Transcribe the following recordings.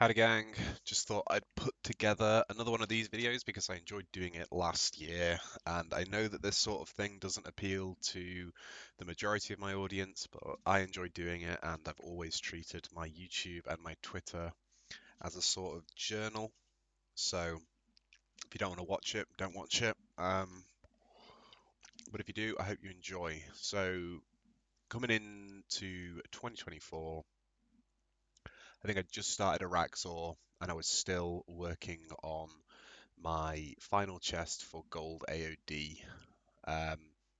Howdy gang, just thought I'd put together another one of these videos because I enjoyed doing it last year, and I know that this sort of thing doesn't appeal to the majority of my audience, but I enjoy doing it, and I've always treated my YouTube and my Twitter as a sort of journal. So if you don't want to watch it, don't watch it. But if you do, I hope you enjoy. So coming into 2024, I think I just started Araxxor and I was still working on my final chest for gold AoD. Um,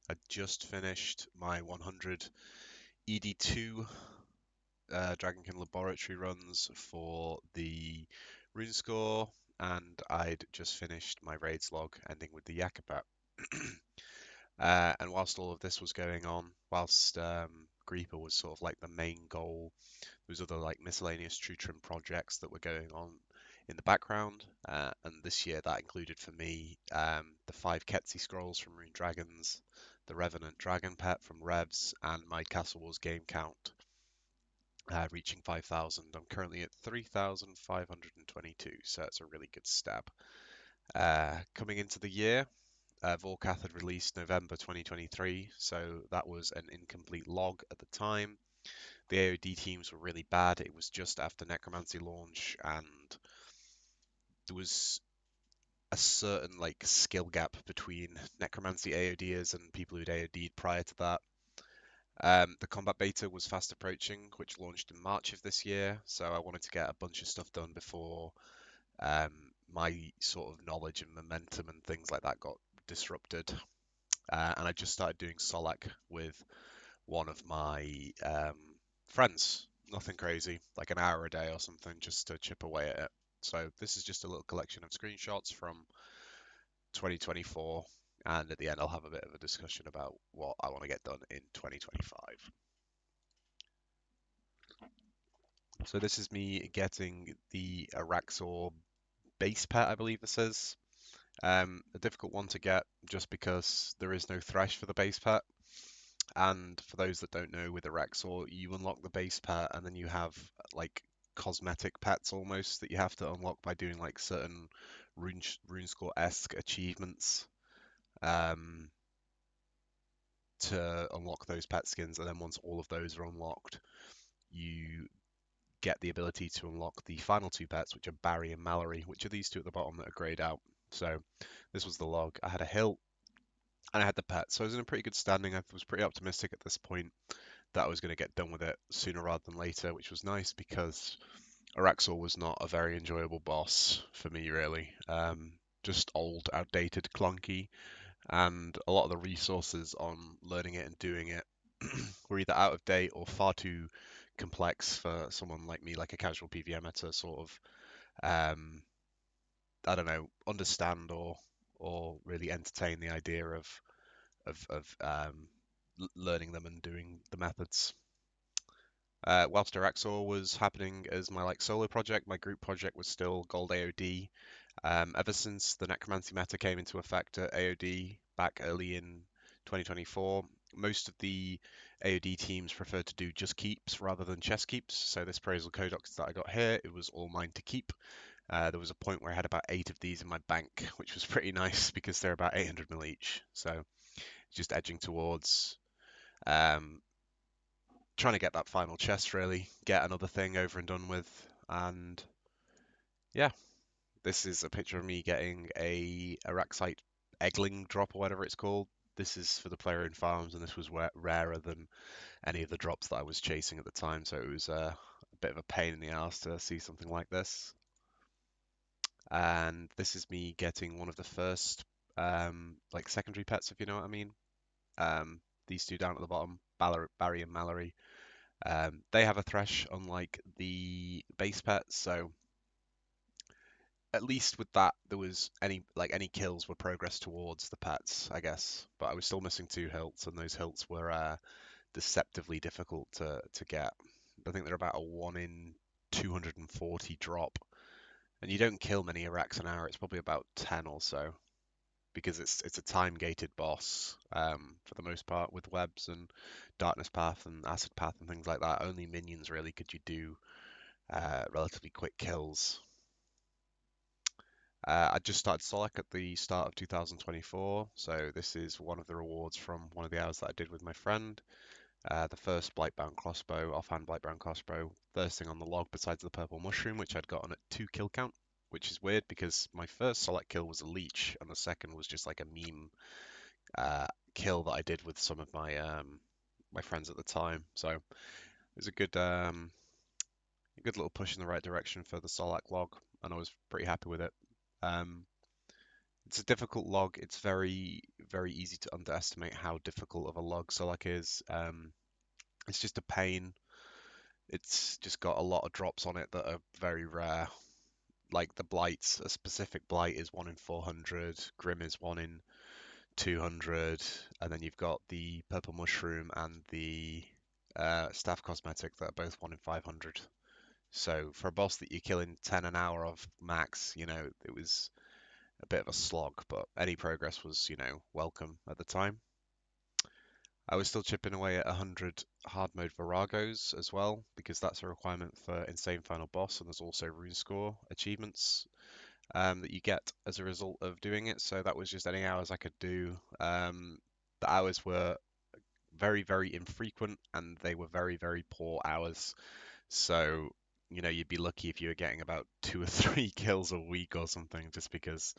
I just finished my 100 ED2 Dragonkin laboratory runs for the rune score, and I'd just finished my raids log ending with the Yakubat. And whilst all of this was going on, whilst Greeper was sort of like the main goal, there was other like miscellaneous true trim projects that were going on in the background. And this year that included for me the 5 Kethsi scrolls from Rune Dragons, the Revenant Dragon Pet from Revs, and my Castle Wars game count reaching 5,000. I'm currently at 3,522, so it's a really good stab. Coming into the year, Vorkath had released November 2023, so that was an incomplete log at the time. The AoD teams were really bad. It was just after Necromancy launch, and there was a certain like skill gap between Necromancy AoDers and people who'd AoD'd prior to that. The combat beta was fast approaching, which launched in March of this year, so I wanted to get a bunch of stuff done before um, my sort of knowledge and momentum and things like that got disrupted. And I just started doing Solak with one of my friends. Nothing crazy, like an hour a day or something, just to chip away at it. So this is just a little collection of screenshots from 2024, and at the end I'll have a bit of a discussion about what I want to get done in 2025. So this is me getting the Araxxor base pet, I believe this is. A difficult one to get just because there is no thresh for the base pet. And for those that don't know, with Araxxor, you unlock the base pet and then you have like cosmetic pets almost that you have to unlock by doing like certain rune score-esque achievements um, to unlock those pet skins. And then once all of those are unlocked, you get the ability to unlock the final 2 pets, which are Barry and Mallory, which are these 2 at the bottom that are grayed out. So this was the log. I had a hilt and I had the pet, so I was in a pretty good standing. I was pretty optimistic at this point that I was going to get done with it sooner rather than later, which was nice because Araxxor was not a very enjoyable boss for me, really. Just old, outdated, clunky, and a lot of the resources on learning it and doing it were either out of date or far too complex for someone like me, like a casual PVMer, to sort of, I don't know, understand or really entertain the idea of learning them and doing the methods. Whilst Araxxor was happening as my like solo project, my group project was still Gold AoD. Ever since the Necromancy meta came into effect at AoD back early in 2024, most of the AoD teams preferred to do just keeps rather than chest keeps. So this Praisal Codex that I got here, it was all mine to keep. There was a point where I had about 8 of these in my bank, which was pretty nice because they're about 800 mil each. So just edging towards um, trying to get that final chest, really, get another thing over and done with. And yeah, this is a picture of me getting a Araxite eggling drop or whatever it's called. This is for the player in farms, and this was rarer than any of the drops that I was chasing at the time, so it was a bit of a pain in the ass to see something like this. And this is me getting one of the first like secondary pets, if you know what I mean. These 2 down at the bottom, Barry and Mallory. They have a thresh unlike the base pets, so at least with that there was any kills were progress towards the pets, I guess. But I was still missing 2 hilts, and those hilts were deceptively difficult to get. I think they're about a 1 in 240 drop, and you don't kill many Arax an hour. It's probably about 10 or so, because it's a time gated boss for the most part, with webs and darkness path and acid path and things like that. Only minions really could you do relatively quick kills. I just started Solak at the start of 2024, so this is one of the rewards from one of the hours that I did with my friend. The first Blightbound crossbow, offhand Blightbound crossbow, first thing on the log besides the purple mushroom, which I'd gotten at 2 kill count, which is weird because my first Solak kill was a leech, and the second was just like a meme kill that I did with some of my friends at the time. So it was a good little push in the right direction for the Solak log, and I was pretty happy with it. Um, it's a difficult log. It's very easy to underestimate how difficult of a log Solak is. It's just a pain. It's just got a lot of drops on it that are very rare. Like the blights, a specific blight is 1 in 400, Grim is 1 in 200, and then you've got the purple mushroom and the staff cosmetic that are both 1 in 500. So for a boss that you're killing 10 an hour of max, it was a bit of a slog, but any progress was, welcome at the time. I was still chipping away at 100 hard mode Voragos as well, because that's a requirement for Insane Final Boss, and there's also rune score achievements that you get as a result of doing it. So that was just any hours I could do. The hours were very infrequent, and they were very poor hours. So, you'd be lucky if you were getting about 2 or 3 kills a week or something, just because,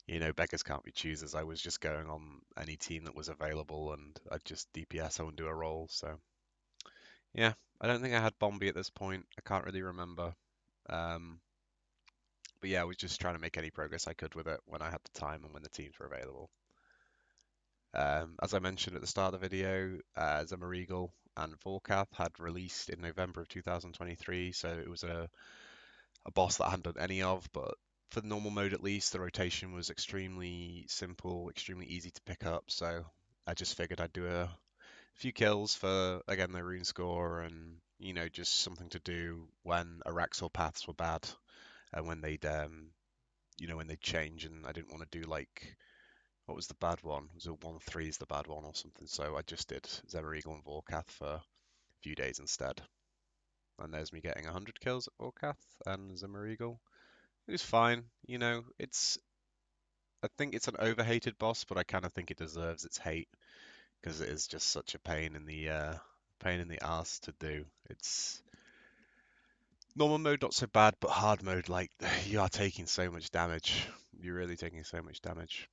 beggars can't be choosers. I was just going on any team that was available, and I'd just DPS, I wouldn't do a roll. So, yeah, I don't think I had Bombi at this point. I can't really remember. Um, but yeah, I was just trying to make any progress I could with it when I had the time and when the teams were available. As I mentioned at the start of the video, Zemouregal and Vorkath had released in November of 2023, so it was a boss that I hadn't done any of, but for the normal mode at least, the rotation was extremely simple, extremely easy to pick up, so I just figured I'd do a few kills for, again, the rune score and, just something to do when Araxxor paths were bad and when they'd change, and I didn't want to do like what was the bad one? Was it 1-3 is the bad one or something? So I just did Zemouregal and Vorkath for a few days instead. And there's me getting 100 kills at Vorkath and Zemouregal. It was fine, I think it's an overhated boss, but I kind of think it deserves its hate because it is just such a pain in the ass to do. It's normal mode not so bad, but hard mode, like, you are taking so much damage. You're really taking so much damage.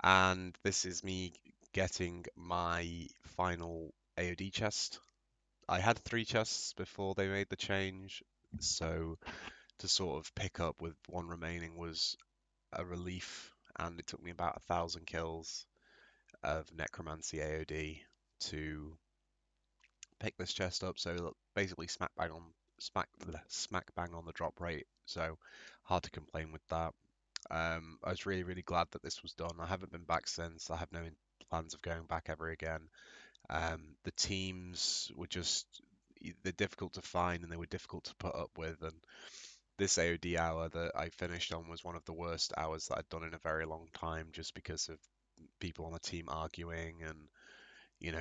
And this is me getting my final AoD chest. I had 3 chests before they made the change, so to sort of pick up with one remaining was a relief, and it took me about 1,000 kills of Necromancy AoD to pick this chest up. So basically smack bang on the drop rate. So hard to complain with that. I was really glad that this was done. I haven't been back since. I have no plans of going back ever again. The teams were just they're difficult to find and they were difficult to put up with. And this AoD hour that I finished on was one of the worst hours that I'd done in a very long time, just because of people on the team arguing and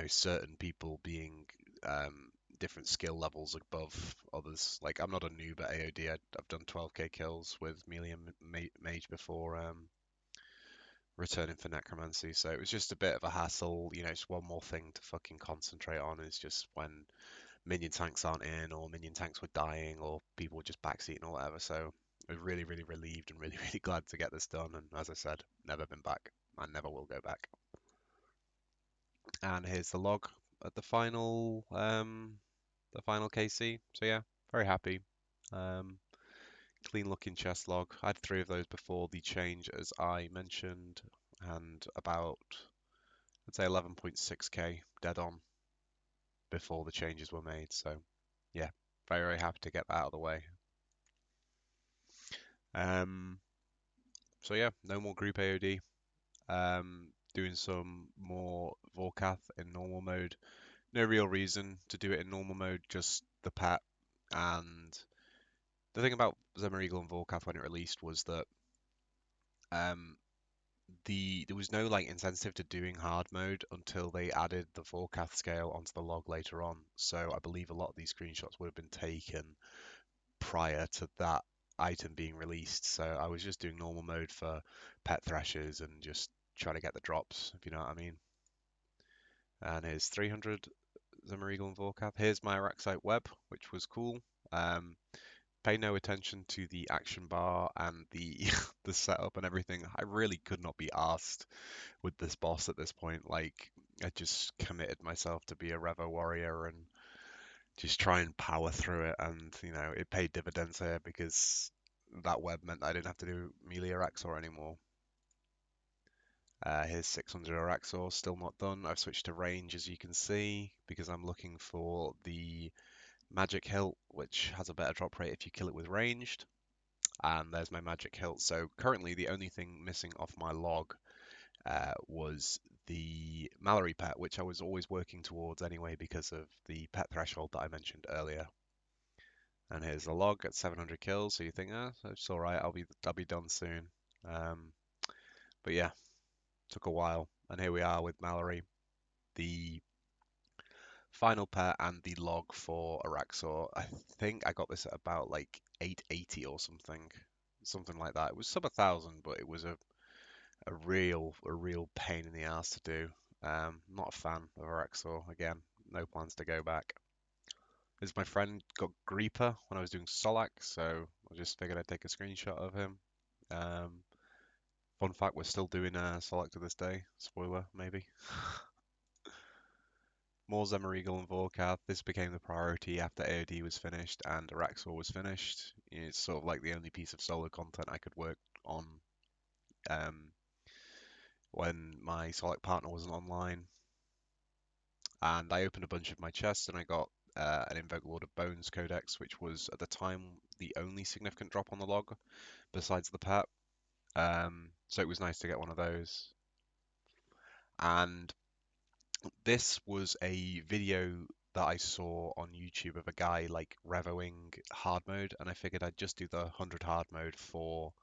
certain people being um, different skill levels above others. Like, I'm not a noob at AoD. I've done 12k kills with melee and mage before returning for necromancy, so it was just a bit of a hassle. It's one more thing to fucking concentrate on. Is just when minion tanks aren't in, or minion tanks were dying, or people were just backseating or whatever. So I was really relieved and really glad to get this done. And as I said, never been back. I never will go back. And here's the log at the final KC. So yeah, very happy. Um, Clean looking chest log. I had 3 of those before the change, as I mentioned, and about, I'd say 11.6k dead on before the changes were made. So yeah, very happy to get that out of the way. Um, so yeah, no more group AoD. Doing some more Vorkath in normal mode. No real reason to do it in normal mode, just the pat. And the thing about Zemouregal and Vorkath when it released was that um, there was no like incentive to doing hard mode until they added the Vorkath scale onto the log later on. So I believe a lot of these screenshots would have been taken prior to that item being released. So I was just doing normal mode for pet threshers and just trying to get the drops, if you know what I mean. And here's 300 Zemouregal and Vorkath. Here's my Araxxite web, which was cool. Um, Pay no attention to the action bar and the the setup and everything. I really could not be asked with this boss at this point. Like, I just committed myself to be a Revo warrior and just try and power through it. And, it paid dividends here because that web meant I didn't have to do melee Araxxor anymore. Here's 600 Araxxor, still not done. I've switched to range, as you can see, because I'm looking for the magic hilt, which has a better drop rate if you kill it with ranged. And there's my magic hilt. So currently the only thing missing off my log was the Mallory pet, which I was always working towards anyway because of the pet threshold that I mentioned earlier. And here's the log at 700 kills. So you think, it's all right. I'll be done soon. Um, but yeah, took a while, and here we are with Mallory, the final pet and the log for Araxxor. I think I got this at about like 880 or something like that. It was sub 1,000, but it was a real pain in the ass to do. Not a fan of Araxxor. Again, no plans to go back. This my friend got Greeper when I was doing Solak, so I just figured I'd take a screenshot of him. Um, Fun fact, we're still doing Solak to this day. Spoiler, maybe. More Zemouregal and Vorkath. This became the priority after AoD was finished and Araxxor was finished. It's sort of like the only piece of solo content I could work on um, when my Solak partner wasn't online. And I opened a bunch of my chests and I got an Invoke Lord of Bones Codex, which was at the time the only significant drop on the log besides the pet. So it was nice to get one of those. And this was a video that I saw on YouTube of a guy like revoing hard mode, and I figured I'd just do the 100 hard mode for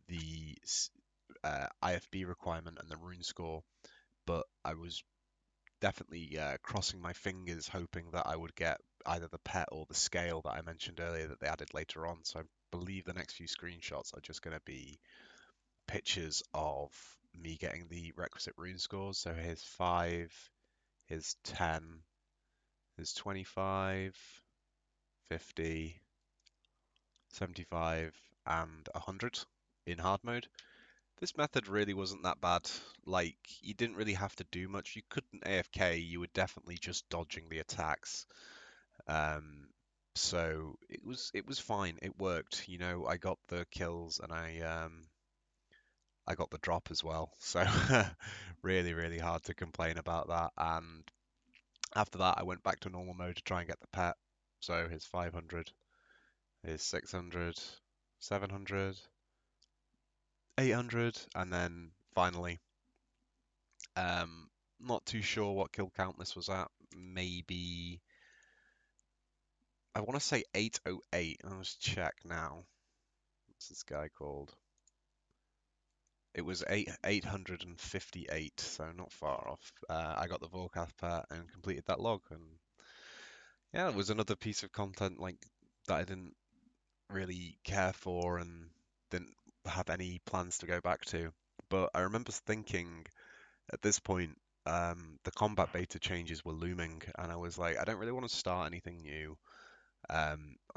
the IFB requirement and the rune score, but I was definitely crossing my fingers hoping that I would get either the pet or the scale that I mentioned earlier that they added later on. So I believe the next few screenshots are just going to be pictures of me getting the requisite rune scores. So here's 5, here's 10, here's 25, 50, 75, and 100 in hard mode. This method really wasn't that bad. Like, you didn't really have to do much. You couldn't AFK, you were definitely just dodging the attacks. So it was fine. It worked. I got the kills and I got the drop as well. So really, really hard to complain about that. And after that, I went back to normal mode to try and get the pet. So here's 500, here's 600, 700, 800, and then finally, not too sure what kill count this was at. Maybe I want to say 808. I'll just check now. What's this guy called? It was 858, so not far off. I got the Vorkath pet and completed that log, and yeah, it was another piece of content like that I didn't really care for and didn't have any plans to go back to. But I remember thinking at this point, the combat beta changes were looming, and I was like, I don't really want to start anything new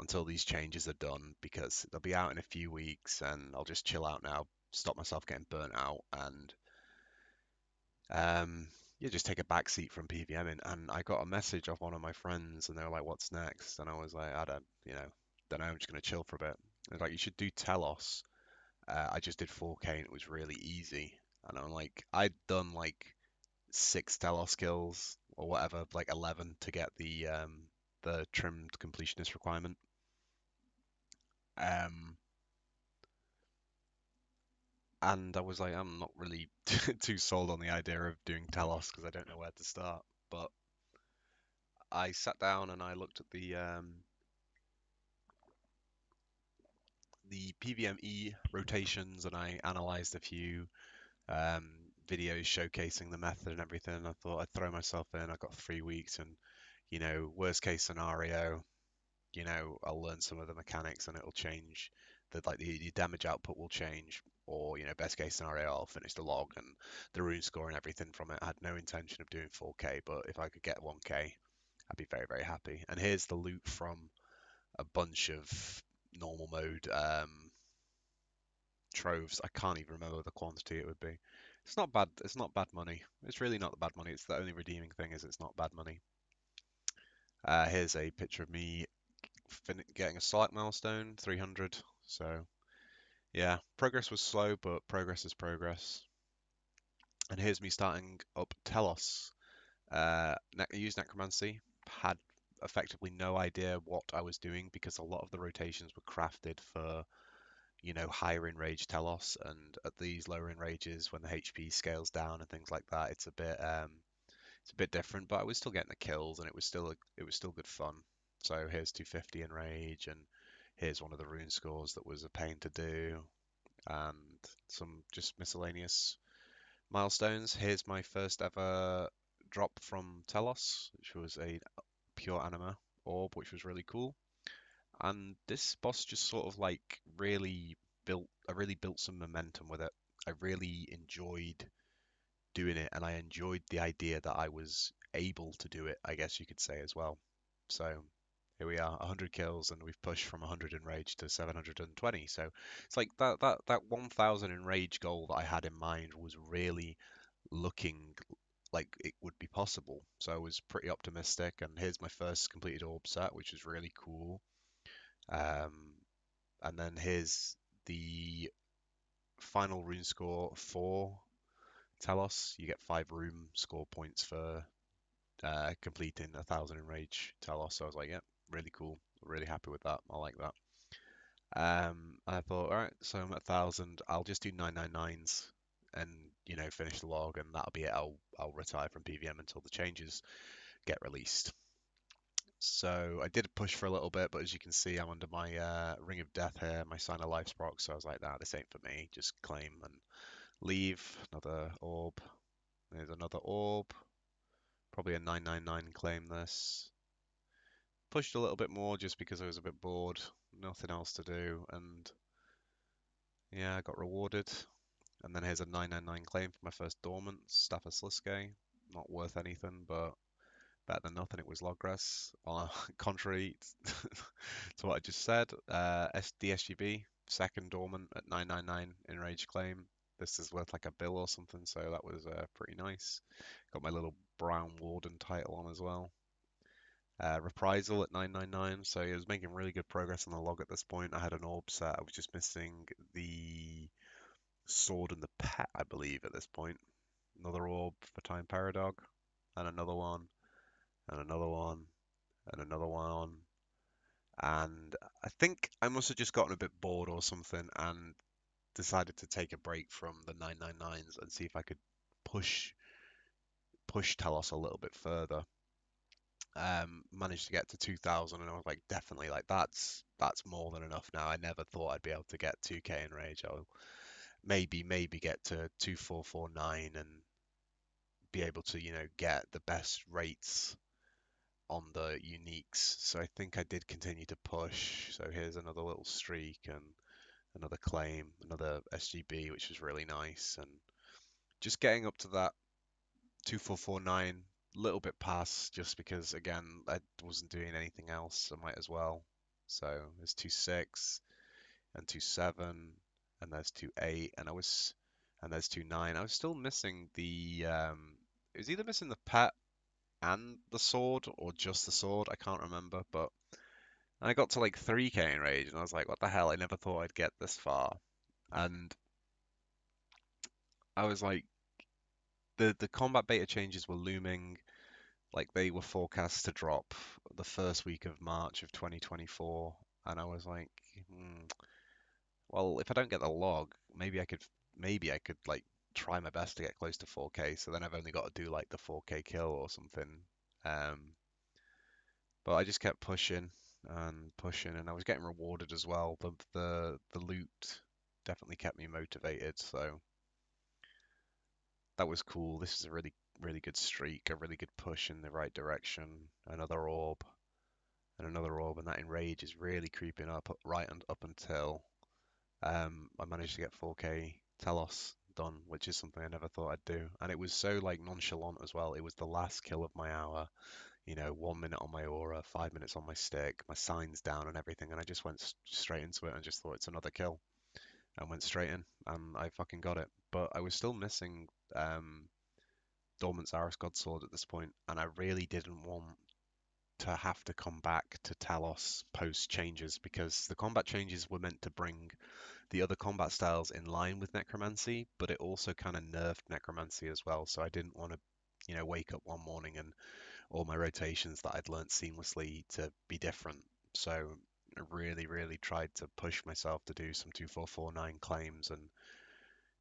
until these changes are done because they'll be out in a few weeks, and I'll just chill out now, stop myself getting burnt out, and yeah, just take a back seat from PVMing. And I got a message off one of my friends, and they were like, "What's next?" And I was like, "I don't know. I'm just gonna chill for a bit." They're like, "You should do Telos." I just did 4K, and it was really easy. And I'm like, I'd done like 6 Telos kills or whatever, like 11 to get the trimmed completionist requirement. Um, and I was like, I'm not really too sold on the idea of doing Telos because I don't know where to start. But I sat down and I looked at the PVME rotations and I analyzed a few um, videos showcasing the method and everything. And I thought I'd throw myself in. I got 3 weeks, and worst case scenario, I'll learn some of the mechanics and it'll change. The damage output will change, or best case scenario, I'll finish the log and the rune score and everything from it. I had no intention of doing 4K, but if I could get 1K, I'd be very, very happy. And here's the loot from a bunch of normal mode troves. I can't even remember the quantity it would be. It's not bad. It's not bad money. It's really not bad money. It's the only redeeming thing is it's not bad money. Here's a picture of me getting a Solak milestone, 300. So yeah, progress was slow, but progress is progress. And here's me starting up Telos. Used necromancy. Had effectively no idea what I was doing because a lot of the rotations were crafted for higher in rage Telos, and at these lower in rages, when the HP scales down and things like that, it's a bit different. But I was still getting the kills, and it was still good fun. So here's 250 in rage, and here's one of the rune scores that was a pain to do, and some just miscellaneous milestones. Here's my first ever drop from Telos, which was a pure anima orb, which was really cool. And this boss just sort of like I really built some momentum with it. I really enjoyed doing it, and I enjoyed the idea that I was able to do it, I guess you could say as well. So here we are, 100 kills, and we've pushed from 100 in rage to 720. So it's like that 1000 in rage goal that I had in mind was really looking like it would be possible. So I was pretty optimistic, and here's my first completed orb set, which is really cool. Um, and then here's the final rune score for Telos. You get 5 rune score points for completing 1,000 in rage Telos. So I was like, yeah, really cool. Really happy with that. I like that. I thought, all right, so I'm at 1,000. I'll just do 999s and finish the log, and that'll be it. I'll retire from PVM until the changes get released. So I did push for a little bit, but as you can see, I'm under my Ring of Death here, my Sign of Life proc. So I was like, nah, this ain't for me. Just claim and leave. Another orb. There's another orb. Probably a 999 claim this. Pushed a little bit more just because I was a bit bored. Nothing else to do. And yeah, I got rewarded. And then here's a 999 claim for my first dormant, Staff of Sliske. Not worth anything, but better than nothing. It was Logres. Contrary to what I just said, DSGB, second dormant at 999 in rage claim. This is worth like a bill or something, so that was pretty nice. Got my little brown warden title on as well. Reprisal at 999, so it was making really good progress on the log at this point. I had an orb set. I was just missing the sword and the pet, I believe, at this point. Another orb for Time Paradog, and another one, and another one, and another one. And I think I must have just gotten a bit bored or something and decided to take a break from the 999s and see if I could push Telos a little bit further. Managed to get to 2,000, and I was like, definitely, like that's more than enough now. I never thought I'd be able to get 2K in rage. I'll maybe get to 2449 and be able to get the best rates on the uniques. So I think I did continue to push. So here's another little streak and another claim, another SGB, which was really nice. And just getting up to that 2449, little bit past, just because again I wasn't doing anything else. I might as well. So there's 2.6 and 2.7, and there's 2.8, and there's 2.9. I was still missing the it was either missing the pet and the sword or just the sword. I can't remember, but I got to like 3K in rage, and I was like, what the hell? I never thought I'd get this far. And I was like, the combat beta changes were looming. Like they were forecast to drop the first week of March of 2024, and I was like, well, if I don't get the log, maybe I could like try my best to get close to 4K. So then I've only got to do like the 4K kill or something. Um, but I just kept pushing, and I was getting rewarded as well. The loot definitely kept me motivated, so that was cool. This is a really good streak, a really good push in the right direction. Another orb, and another orb, and that enrage is really creeping up right and up until I managed to get 4K Telos done, which is something I never thought I'd do. And it was so like nonchalant as well. It was the last kill of my hour, 1 minute on my aura, 5 minutes on my stick, my signs down and everything, and I just went straight into it and just thought it's another kill and went straight in, and I fucking got it. But I was still missing Dormant's Aris Godsword at this point, and I really didn't want to have to come back to Talos post changes because the combat changes were meant to bring the other combat styles in line with necromancy, but it also kind of nerfed necromancy as well. So I didn't want to, wake up one morning and all my rotations that I'd learnt seamlessly to be different. So I really, really tried to push myself to do some 2449 claims and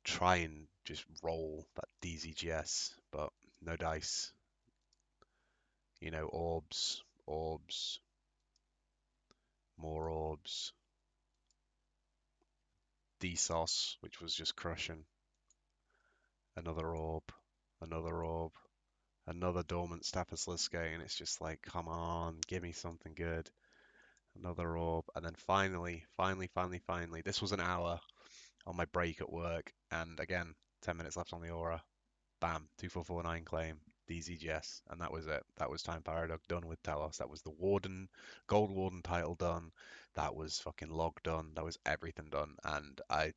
try and just roll that DZGS, but no dice. Orbs, orbs, more orbs, DSOS, which was just crushing. Another orb, another dormant Staples and it's just like, come on, give me something good. Another orb, and then finally, this was an hour on my break at work, and again, 10 minutes left on the aura. Bam, 2449 claim, DZGS, and that was it. That was Time Paradox done with Telos. That was the Warden, Gold Warden title done. That was fucking log done. That was everything done, and I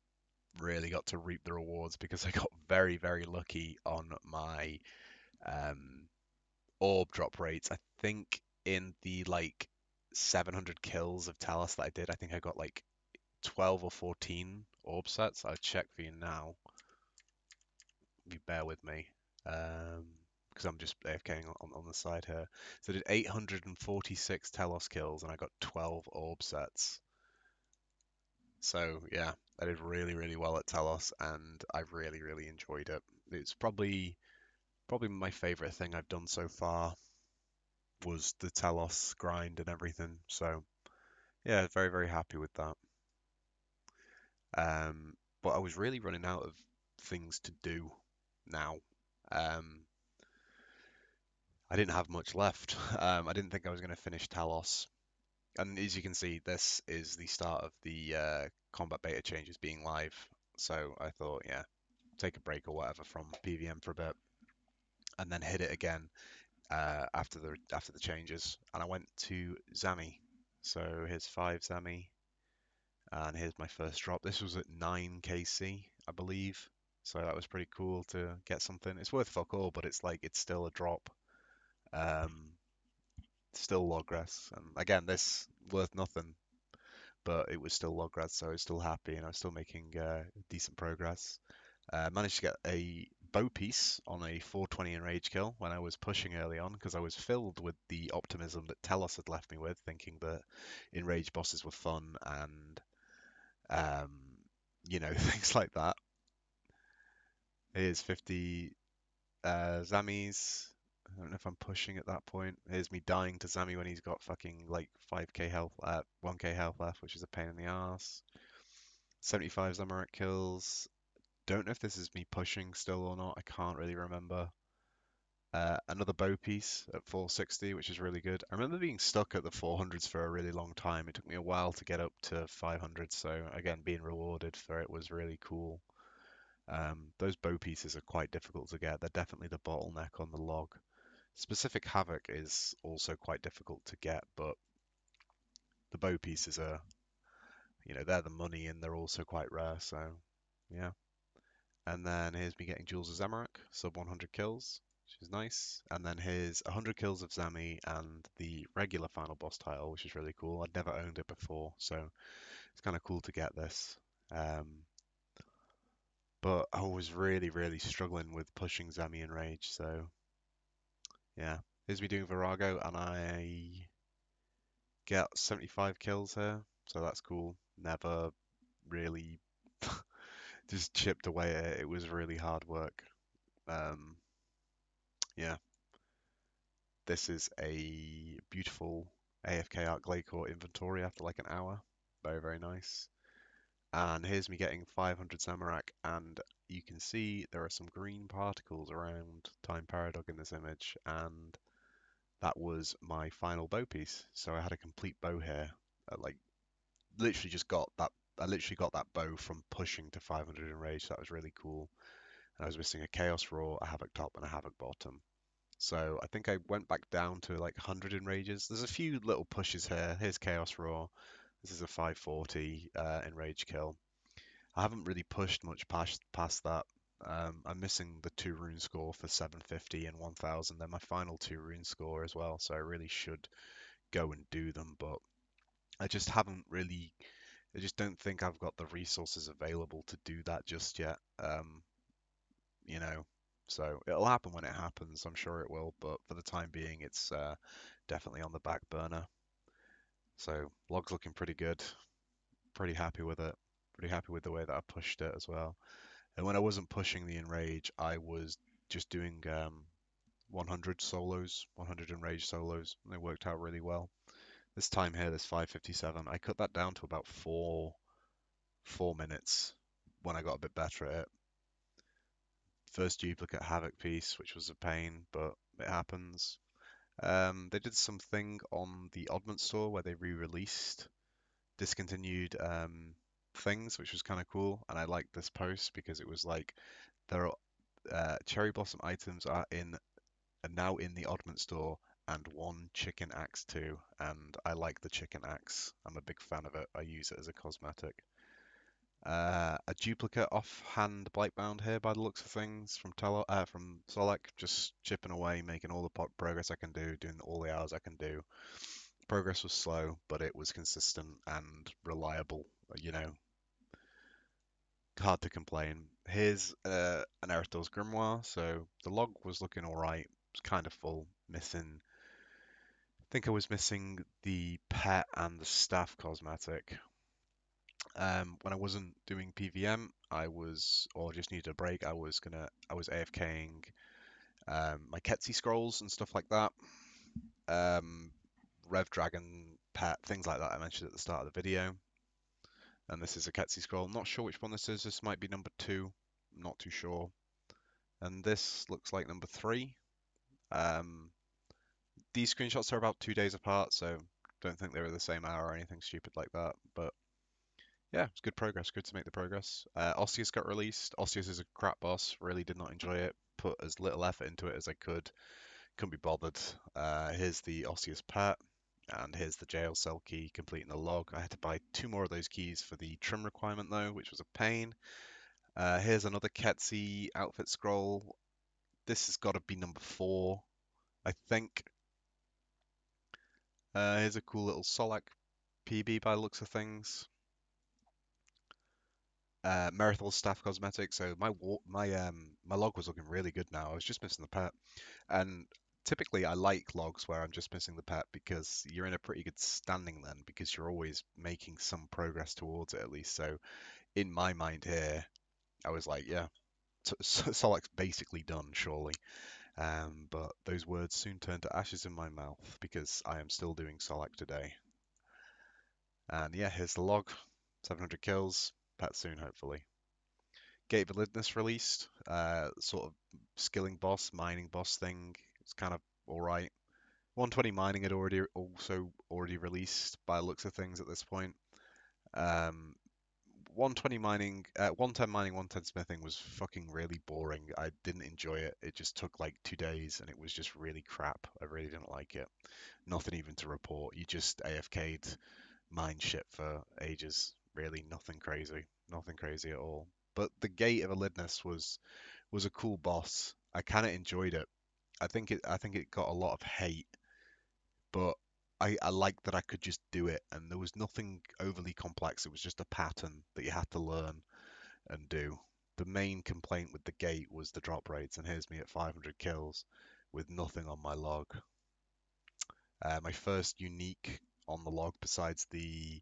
really got to reap the rewards because I got very, very lucky on my um, orb drop rates. I think in the like 700 kills of Talos that I did, I think I got like 12 or 14 orb sets. I'll check for you now. If you bear with me. Because I'm just AFKing on the side here. So I did 846 Telos kills and I got 12 orb sets. So yeah, I did really, really well at Telos and I really, really enjoyed it. It's probably my favorite thing I've done so far was the Telos grind and everything. So yeah, very, very happy with that. But I was really running out of things to do now. Um, I didn't have much left. I didn't think I was going to finish Talos. And as you can see, this is the start of the combat beta changes being live. So I thought, yeah, take a break or whatever from PVM for a bit, and then hit it again after the changes. And I went to Zami. So here's 5 Zami, and here's my first drop. This was at 9 KC, I believe. So that was pretty cool to get something. It's worth fuck all, but it's still a drop. Um, Still Logress. And again, this worth nothing, but it was still Logress, so I was still happy and I was still making decent progress. Managed to get a bow piece on a 420 enrage kill when I was pushing early on because I was filled with the optimism that Telos had left me with, thinking that enrage bosses were fun and um, things like that. Here's 50 Zamis. I don't know if I'm pushing at that point. Here's me dying to Zami when he's got fucking like 5k health, 1k health left, which is a pain in the ass. 75 Zamorak kills. Don't know if this is me pushing still or not. I can't really remember. Another bow piece at 460, which is really good. I remember being stuck at the 400s for a really long time. It took me a while to get up to 500, so again, being rewarded for it was really cool. Those bow pieces are quite difficult to get. They're definitely the bottleneck on the log. Specific Havoc is also quite difficult to get, but the bow pieces are, they're the money and they're also quite rare, so yeah. And then here's me getting Jewels of Zamorak, sub 100 kills, which is nice. And then here's 100 kills of Zami and the regular final boss title, which is really cool. I'd never owned it before, so it's kind of cool to get this. But I was really, really struggling with pushing Zami and Rage, so yeah. Here's me doing Vorago, and I get 75 kills here, so that's cool. Never really just chipped away at it. It was really hard work. Um, yeah, this is a beautiful AFK Arc Glacier inventory after like an hour. Very, very nice. And here's me getting 500 Zamorak, and you can see there are some green particles around Time Paradox in this image, and that was my final bow piece. So I had a complete bow here. Like literally just got that. I literally got that bow from pushing to 500 in rage. So that was really cool. And I was missing a Chaos Roar, a Havoc top, and a Havoc bottom. So I think I went back down to like 100 in rages. There's a few little pushes here. Here's Chaos Roar. This is a 540 in rage kill. I haven't really pushed much past that. I'm missing the 2 rune score for 750 and 1000. They're my final 2 rune score as well, so I really should go and do them, but I just haven't really. I just don't think I've got the resources available to do that just yet. You know, so it'll happen when it happens. I'm sure it will, but for the time being, it's definitely on the back burner. So log's looking pretty good. Pretty happy with it. Pretty happy with the way that I pushed it as well. And when I wasn't pushing the enrage, I was just doing 100 solos, 100 enrage solos, and they worked out really well. This time here, this 557, I cut that down to about 4 minutes when I got a bit better at it. First duplicate Havoc piece, which was a pain, but it happens. They did something on the Oddment store where they re-released discontinued things, which was kind of cool. And I liked this post because it was like there are cherry blossom items are now in the Oddment store and one chicken axe too. And I like the chicken axe. I'm a big fan of it. I use it as a cosmetic. A duplicate offhand Blightbound here by the looks of things from Solak, just chipping away, making all the progress I can do, doing all the hours I can do. Progress was slow, but it was consistent and reliable. You know, hard to complain. Here's an Erethiel's Grimoire, so the log was looking alright. It's kind of full, missing. I think I was missing the pet and the staff cosmetic. When I wasn't doing PVM, or just needed a break, I was AFKing my Kethsi scrolls and stuff like that. Um, Rev Dragon pet, things like that I mentioned at the start of the video. And this is a Kethsi scroll. I'm not sure which one this is. This might be number 2. I'm not too sure. And this looks like number 3. Um, these screenshots are about 2 days apart, so don't think they were the same hour or anything stupid like that. But yeah, it's good progress. Good to make the progress. Osseous got released. Osseous is a crap boss. Really did not enjoy it. Put as little effort into it as I could. Couldn't be bothered. Here's the Osseous pet. And here's the jail cell key completing the log. I had to buy 2 more of those keys for the trim requirement though, which was a pain. Here's another Kethsi outfit scroll. This has got to be number 4, I think. Here's a cool little Solak PB by the looks of things. Merethiel staff cosmetic. So my log was looking really good now. I was just missing the pet, and typically I like logs where I'm just missing the pet because you're in a pretty good standing then because you're always making some progress towards it at least. So in my mind here, I was like, yeah, Solak's basically done, surely. But those words soon turned to ashes in my mouth because I am still doing Solak today. And yeah, here's the log. 700 kills. Pet soon, hopefully. Gate of Elidinis released. Sort of skilling boss, mining boss thing. It's kind of alright. 120 mining had already released by the looks of things at this point. 120 mining, 110 mining, 110 smithing was fucking really boring. I didn't enjoy it. It just took like 2 days and it was just really crap. I really didn't like it. Nothing even to report. You just AFK'd mine shit for ages. Really, nothing crazy. Nothing crazy at all. But the Gate of Elidness was a cool boss. I kind of enjoyed it. I think it got a lot of hate, but I liked that I could just do it, and there was nothing overly complex. It was just a pattern that you had to learn and do. The main complaint with the gate was the drop rates, and here's me at 500 kills with nothing on my log. My first unique on the log, besides the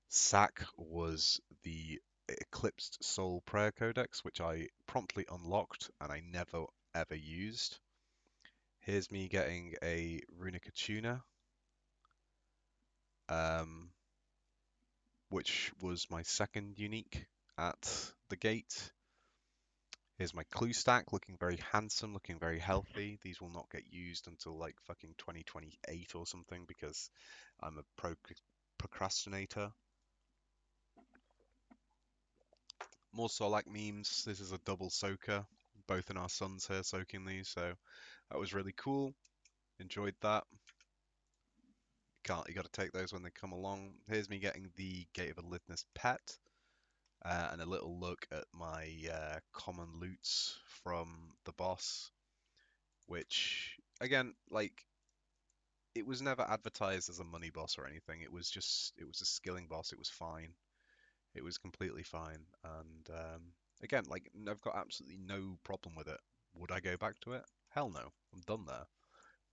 sack, was the Eclipsed Soul Prayer Codex, which I promptly unlocked and I never ever used. Here's me getting a Runic Tuna, um, which was my second unique at the gate. Here's my clue stack, looking very handsome, looking very healthy. These will not get used until like fucking 2028 or something because I'm a procrastinator. More Solak memes. This is a double soaker. Both in our sons here soaking these, so that was really cool. Enjoyed that. You got to take those when they come along. Here's me getting the Gate of Elidinis pet, and a little look at my common loots from the boss, which again, like, it was never advertised as a money boss or anything. It was a skilling boss. It was fine. It was completely fine. And again, like, I've got absolutely no problem with it. Would I go back to it? Hell no. I'm done there.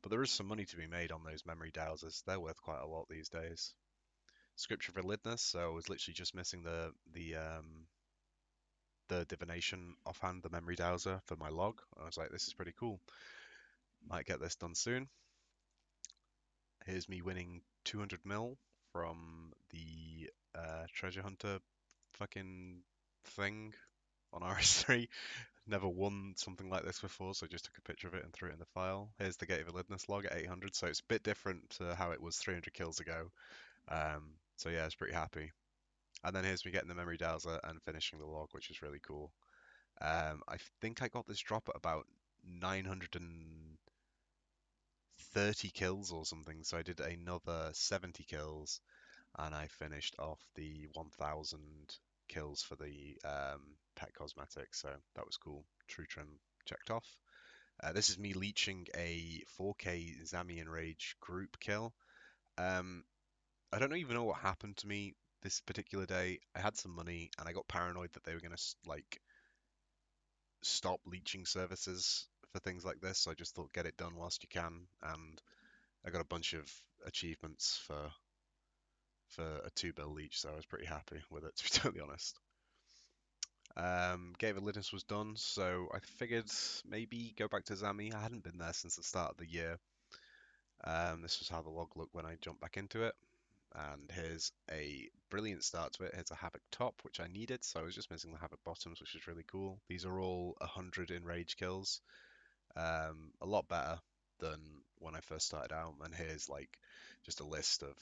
But there is some money to be made on those memory dowsers. They're worth quite a lot these days. Scripture for Lidness, so I was literally just missing the divination offhand, the memory dowser for my log. I was like, this is pretty cool. Might get this done soon. Here's me winning 200 mil from the treasure hunter fucking thing on rs3. Never won something like this before, so I just took a picture of it and threw it in the file. Here's the Gate of Elidness log at 800, so it's a bit different to how it was 300 kills ago. So yeah, I was pretty happy. And then here's me getting the memory dowser and finishing the log, which is really cool. I think I got this drop at about 930 kills or something, so I did another 70 kills and I finished off the 1000 kills for the pet cosmetic, so that was cool. True trim checked off. This is me leeching a 4K Zamian Rage group kill. Um, I don't even know what happened to me this particular day. I had some money and I got paranoid that they were gonna like stop leeching services for things like this. So I just thought get it done whilst you can, and I got a bunch of achievements for a 2 bill leech, so I was pretty happy with it to be totally honest. Gave Elidinis was done, so I figured maybe go back to Zami. I hadn't been there since the start of the year. This was how the log looked when I jumped back into it. And here's a brilliant start to it. Here's a Havoc top, which I needed, so I was just missing the Havoc bottoms, which is really cool. These are all 100 in rage kills, a lot better than when I first started out. And here's like just a list of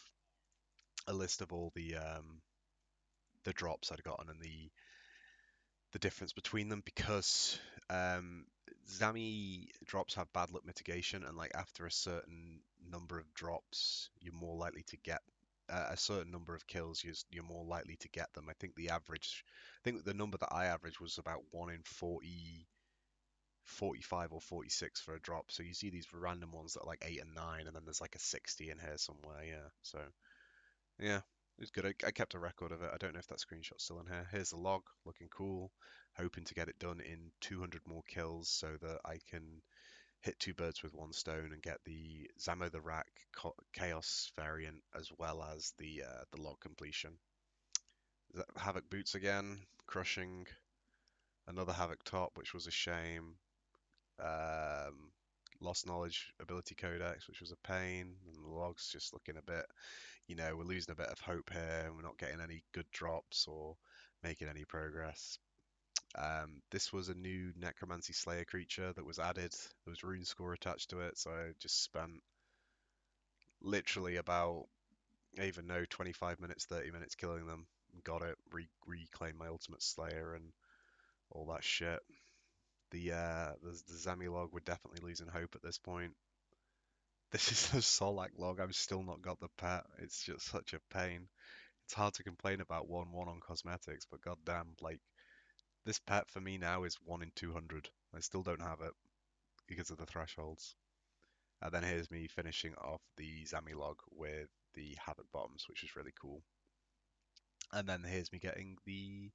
all the drops I'd gotten and the difference between them because Zami drops have bad luck mitigation, and like after a certain number of drops, you're more likely to get a certain number of kills. You're more likely to get them. I think the number that I averaged was about 1 in 40, 45 or 46 for a drop. So you see these random ones that are like 8 and 9, and then there's like a 60 in here somewhere. Yeah. So yeah, it was good. I kept a record of it. I don't know if that screenshot's still in here. Here's the log, looking cool. Hoping to get it done in 200 more kills so that I can hit two birds with one stone and get the Zamorak Chaos variant as well as the log completion. Havoc boots again, crushing. Another Havoc top, which was a shame. Um, Lost Knowledge Ability Codex, which was a pain. And the log's just looking a bit, we're losing a bit of hope here. We're not getting any good drops or making any progress. This was a new Necromancy Slayer creature that was added. There was rune score attached to it, so I just spent literally about, I even know, 25 minutes, 30 minutes killing them. Got it, reclaimed my ultimate Slayer and all that shit. The Zamilog, we're definitely losing hope at this point. This is the Solak log. I've still not got the pet. It's just such a pain. It's hard to complain about 1-1 on cosmetics, but goddamn, like, this pet for me now is 1 in 200. I still don't have it because of the thresholds. And then here's me finishing off the Zamilog with the Havoc bombs, which is really cool. And then here's me getting the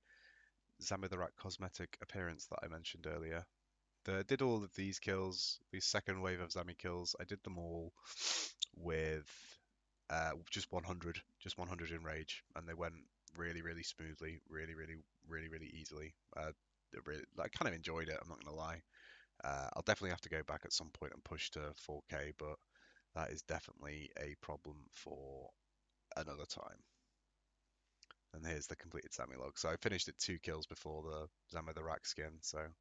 Zamorak cosmetic appearance that I mentioned earlier. Did all of these kills, the second wave of Zami kills, I did them all with just 100 in rage, and they went really, really smoothly, really, really, really, really easily. I kind of enjoyed it. I'm not gonna lie. I'll definitely have to go back at some point and push to 4K, but that is definitely a problem for another time. And here's the completed Sammy log. So I finished at 2 kills before the Zamo the Rack skin, so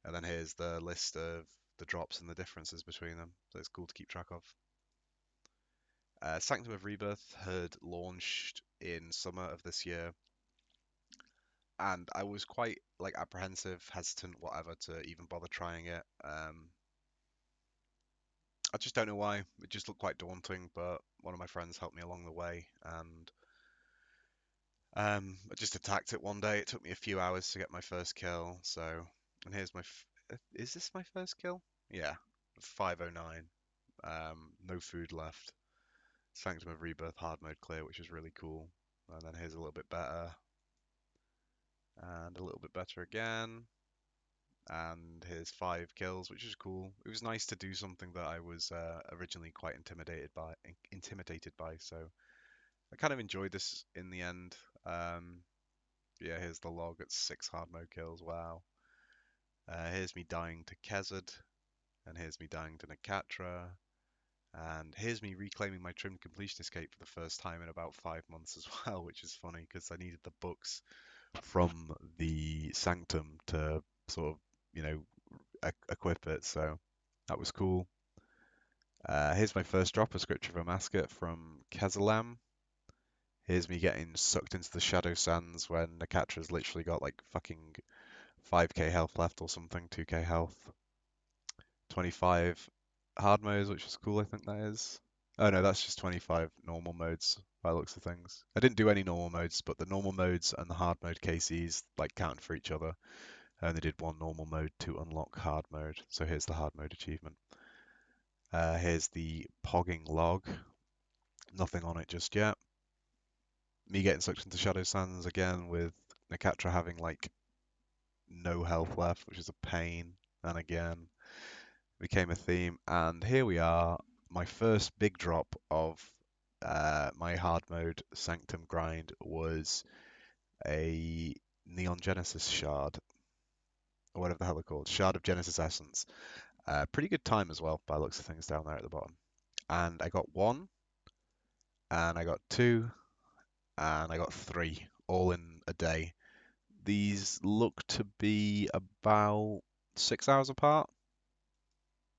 And then here's the list of the drops and the differences between them. So it's cool to keep track of. Sanctum of Rebirth had launched in summer of this year, and I was quite like apprehensive, hesitant, whatever, to even bother trying it. I just don't know why. It just looked quite daunting, but one of my friends helped me along the way, and I just attacked it one day. It took me a few hours to get my first kill. So, and here's my. Is this my first kill? Yeah, 509. No food left. Sanctum of Rebirth hard mode clear, which is really cool. And then here's a little bit better, and a little bit better again. And here's 5 kills, which is cool. It was nice to do something that I was originally quite intimidated by. So I kind of enjoyed this in the end. Yeah, here's the log at 6 hard mode kills. Wow. Here's me dying to Kezad, and here's me dying to Nakatra, and here's me reclaiming my trimmed completion escape for the first time in about 5 months as well, which is funny because I needed the books from the Sanctum to sort of, you know, equip it. So that was cool. Here's my first drop, a Scripture of a Mascot from Kezalam. Here's me getting sucked into the Shadow Sands when Nakatra's literally got like fucking 5k health left or something, 2k health. 25 hard modes, which is cool, I think that is. Oh no, that's just 25 normal modes by the looks of things. I didn't do any normal modes, but the normal modes and the hard mode KCs like count for each other. I only did one normal mode to unlock hard mode. So here's the hard mode achievement. Here's the pogging log. Nothing on it just yet. Me getting sucked into Shadow Sands again with Nakatra having like no health left, which is a pain. And again, became a theme. And here we are, my first big drop of my hard mode Sanctum grind was a Neon Genesis shard, or whatever the hell they're called, Shard of Genesis Essence. Pretty good time as well, by the looks of things down there at the bottom. And I got 1, and I got 2, and I got 3, all in a day. These look to be about 6 hours apart.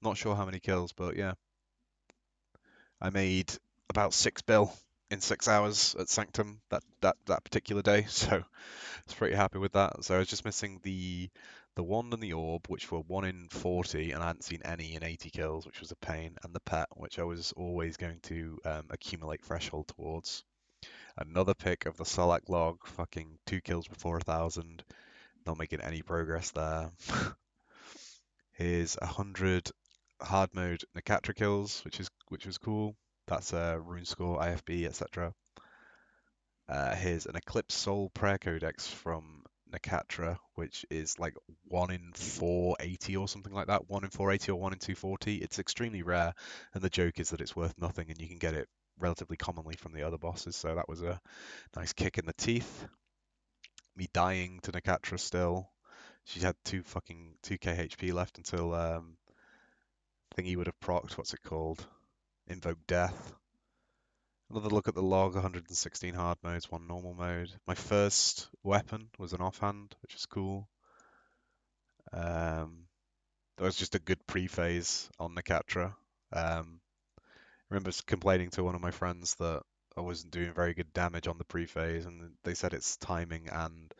Not sure how many kills, but yeah. I made about 6 bill in 6 hours at Sanctum that particular day, so I was pretty happy with that. So I was just missing the wand and the orb, which were 1 in 40, and I hadn't seen any in 80 kills, which was a pain, and the pet, which I was always going to accumulate threshold towards. Another pick of the Solak log, fucking 2 kills before 1,000, not making any progress there. Here's 100 hard mode Nakatra kills, which was cool. That's a rune score, IFB, etc. Here's an Eclipse Soul Prayer Codex from Nakatra, which is like 1 in 480 or something like that. 1 in 480 or 1 in 240. It's extremely rare, and the joke is that it's worth nothing, and you can get it relatively commonly from the other bosses. So that was a nice kick in the teeth. Me dying to Nakatra still. She had 2k HP left until thingy would have procced. What's it called? Invoke Death. Another look at the log, 116 hard modes, 1 normal mode. My first weapon was an offhand, which is cool. That was just a good pre-phase on Nakatra. I remember complaining to one of my friends that I wasn't doing very good damage on the pre-phase, and they said it's timing, and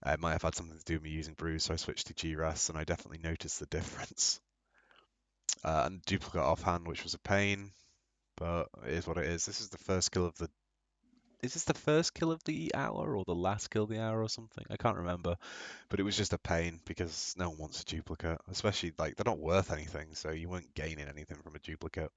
it might have had something to do with me using Bruise, so I switched to GRS, and I definitely noticed the difference. And duplicate offhand, which was a pain, but it is what it is. This is the first kill of the is this the first kill of the hour or the last kill of the hour or something? I can't remember, but it was just a pain because no one wants a duplicate, especially like they're not worth anything, so you weren't gaining anything from a duplicate.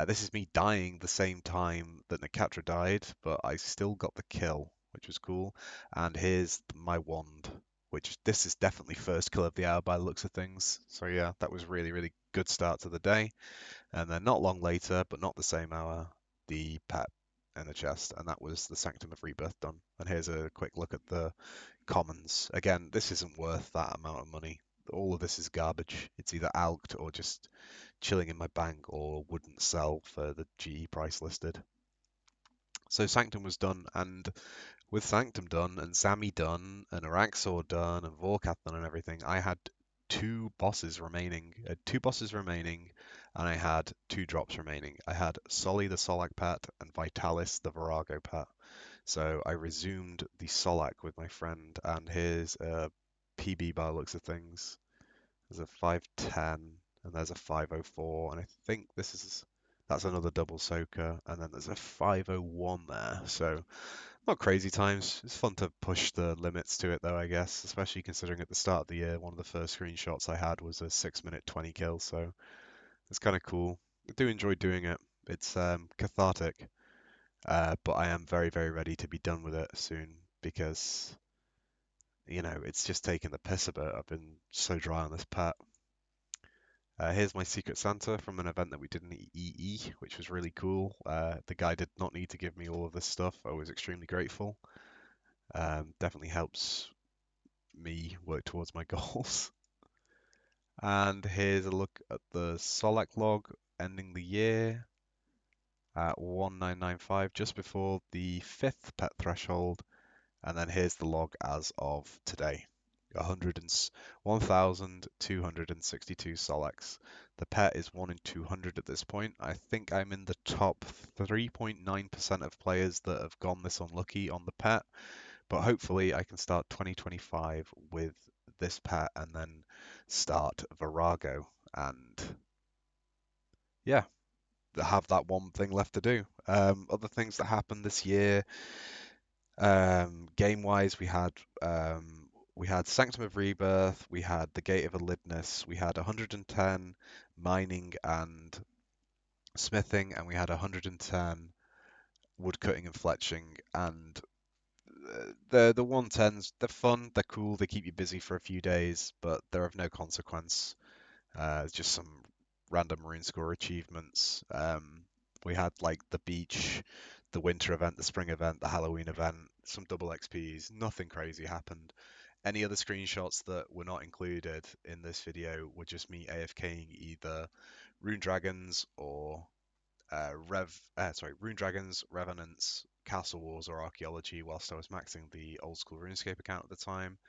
This is me dying the same time that Nakatra died, but I still got the kill, which was cool. And here's my wand, which this is definitely first kill of the hour by the looks of things. So yeah, that was really, really good start to the day. And then not long later, but not the same hour, the pet in the chest, and that was the Sanctum of Rebirth done. And here's a quick look at the commons. Again, this isn't worth that amount of money. All of this is garbage. It's either alked or just chilling in my bank or wouldn't sell for the GE price listed. So Sanctum was done, and with Sanctum done and Zami done and Araxxor done and Vorkath done and everything, I had two bosses remaining. I had two bosses remaining, and I had two drops remaining. I had Soli the Solak pet and Vitalis the Vorago pet. So I resumed the Solak with my friend, and here's a PB by the looks of things. There's a 510 and there's a 504, and I think that's another double soaker, and then there's a 501 there. So not crazy times. It's fun to push the limits to it though, I guess, especially considering at the start of the year, one of the first screenshots I had was a 6-minute 20 kill, so it's kind of cool. I do enjoy doing it. It's cathartic, but I am very, very ready to be done with it soon because, it's just taking the piss a bit. I've been so dry on this pet. Here's my Secret Santa from an event that we did in EE, which was really cool. The guy did not need to give me all of this stuff. I was extremely grateful. Definitely helps me work towards my goals. And here's a look at the Solak log ending the year at 1995, just before the 5th pet threshold. And then here's the log as of today. 1,262 Solaks. The pet is 1 in 200 at this point. I think I'm in the top 3.9% of players that have gone this unlucky on the pet, but hopefully I can start 2025 with this pet and then start Vorago and yeah, have that one thing left to do. Other things that happened this year, game wise, we had Sanctum of Rebirth, we had the Gate of Elidinis, we had 110 mining and smithing, and we had 110 woodcutting and fletching. And the 110s, they're fun, they're cool, they keep you busy for a few days, but they're of no consequence. Just some random Marine Score achievements. We had like the beach, the winter event, the spring event, the Halloween event, some double XPs. Nothing crazy happened. Any other screenshots that were not included in this video were just me AFKing either Rune Dragons or Rune Dragons, Revenants, Castle Wars, or Archaeology whilst I was maxing the old school RuneScape account at the time.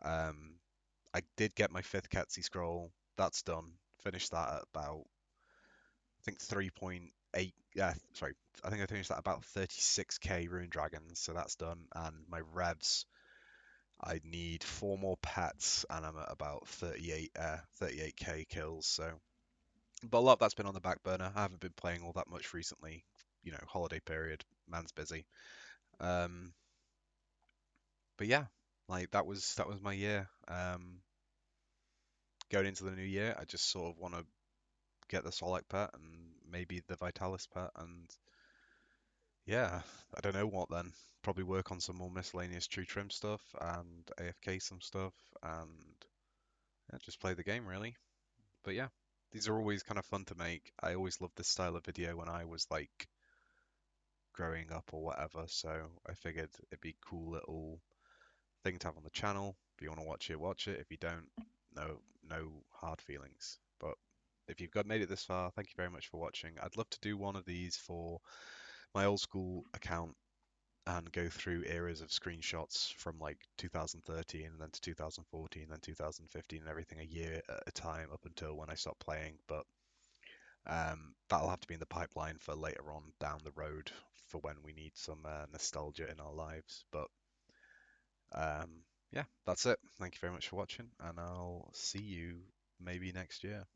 Um, I did get my 5th Kethsi scroll. That's done. Finished that at about, I think 3.8. Yeah, sorry. I think I finished that at about 36k Rune Dragons, so that's done. And my revs, I need 4 more pets, and I'm at about 38k kills. So, but a lot of that's been on the back burner. I haven't been playing all that much recently. Holiday period, man's busy. Um, but yeah, like that was my year. Going into the new year, I just sort of want to get the Solak pet and maybe the Vitalis pet, and yeah, I don't know what then. Probably work on some more miscellaneous tree trim stuff and AFK some stuff, and yeah, just play the game really. But yeah, these are always kind of fun to make. I always loved this style of video when I was like growing up or whatever, so I figured it'd be a cool little thing to have on the channel. If you want to watch it, watch it. If you don't, no hard feelings. But if you've got made it this far, thank you very much for watching. I'd love to do one of these for my old school account and go through eras of screenshots from like 2013 and then to 2014 and then 2015 and everything a year at a time up until when I stopped playing. But that'll have to be in the pipeline for later on down the road for when we need some nostalgia in our lives. But yeah, that's it. Thank you very much for watching, and I'll see you maybe next year.